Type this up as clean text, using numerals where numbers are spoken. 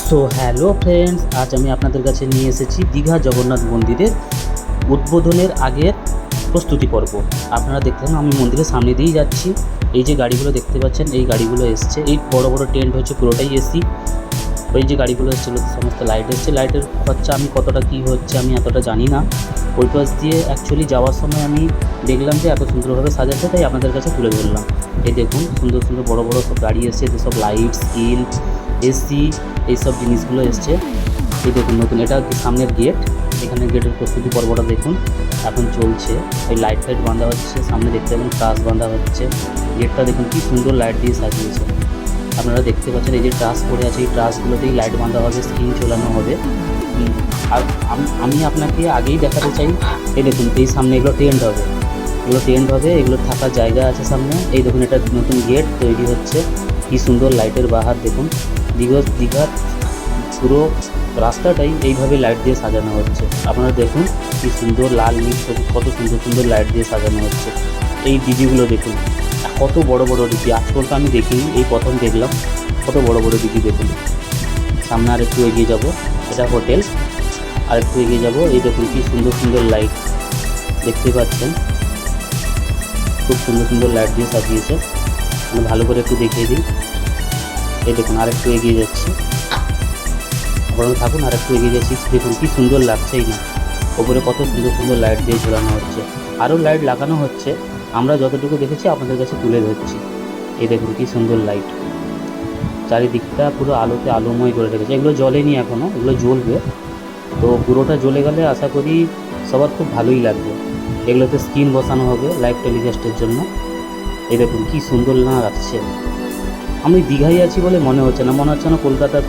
So hello friends, আজ আমি আপনাদের কাছে নিয়ে এসেছি দীঘা জগন্নাথ মন্দিরের উদ্বোধনের আগের প্রস্তুতি পর্ব। আপনারা দেখলেন আমি মন্দিরের সামনে দিয়েই যাচ্ছি। এই যে গাড়িগুলো দেখতে পাচ্ছেন, এই গাড়িগুলো এসছে, এই বড় বড় টেন্ট হচ্ছে পুরোটাই এসি। ওই যে গাড়িগুলো এসছে, সমস্ত লাইট এসছে। লাইটের খরচা আমি কতটা কী হচ্ছে আমি এতটা জানি না। ওই পাশ দিয়ে অ্যাকচুয়ালি যাওয়ার সময় আমি দেখলাম যে এত সুন্দরভাবে সাজাচ্ছে, তাই আপনাদের কাছে তুলে ধরলাম। এই দেখুন সুন্দর সুন্দর বড় বড় সব গাড়ি এসছে, যেসব লাইট, স্কিল, এসি, এইসব জিনিসগুলো এসছে। এই দেখুন নতুন, এটা সামনের গেট। এখানে গেটের প্রস্তুতি পর্বটা দেখুন এখন চলছে। এই লাইট ফাইট বাঁধা হচ্ছে, সামনে দেখতে পাবেন ট্রাস বাঁধা হচ্ছে। গেটটা দেখুন কি সুন্দর লাইট দিয়ে সাজিয়েছে। আপনারা দেখতে পাচ্ছেন এই যে ট্রাস পড়ে আছে, এই ট্রাসগুলোতেই লাইট বাঁধা হবে, স্ক্রিন চলানো হবে। আর আমি আপনাকে আগেই দেখাতে চাই, এই দেখুন এই সামনে এগুলো টেন্ট হবে, এগুলো থাকার জায়গা আছে সামনে। এই দেখুন এটা নতুন গেট তৈরি হচ্ছে, কি সুন্দর লাইটের বাহার দেখুন। দীঘার পুরো রাস্তাটাই এইভাবে লাইট দিয়ে সাজানো হচ্ছে। আপনারা দেখুন কি সুন্দর লাল নীল কত সুন্দর সুন্দর লাইট দিয়ে সাজানো হচ্ছে। এই দিঘিগুলো দেখুন, কত বড় বড় দিঘি, আজকাল তো আমি দেখিনি, এই প্রথম দেখলাম। কত বড় বড় দিঘি দেখুন। সামনে আর একটু এগিয়ে যাব, এটা হোটেল। আর একটু এগিয়ে যাব, এই দেখুন কি সুন্দর সুন্দর লাইট দেখতে পাচ্ছেন, খুব সুন্দর সুন্দর লাইট দিয়ে সাজিয়েছে। আমি ভালো করে একটু দেখিয়ে দিই। এই দেখুন আর একটু এগিয়ে যাচ্ছি, আপনারা থাকুন, আর একটু এগিয়ে যাচ্ছি। দেখুন কি সুন্দর লাগছেই না, ওপরে কত সুন্দর সুন্দর লাইট দিয়ে ঝোলানো হচ্ছে, আরও লাইট লাগানো হচ্ছে। আমরা যতটুকু দেখেছি আপনাদের কাছে তুলে ধরছি। এই দেখুন কি সুন্দর লাইট, চারিদিকটা পুরো আলোতে আলোময় করে রেখেছে। এগুলো জ্বলেনি এখনও, এগুলো জ্বলবে। তো পুরোটা জ্বলে গেলে আশা করি সবার খুব ভালোই লাগবে। এগুলোতে স্ক্রিন বসানো হবে লাইভ টেলিকাস্টের জন্য। এই দেখুন কি সুন্দর না লাগছে। আমি দীঘায় আছি বলে মনে হচ্ছে না, কলকাতার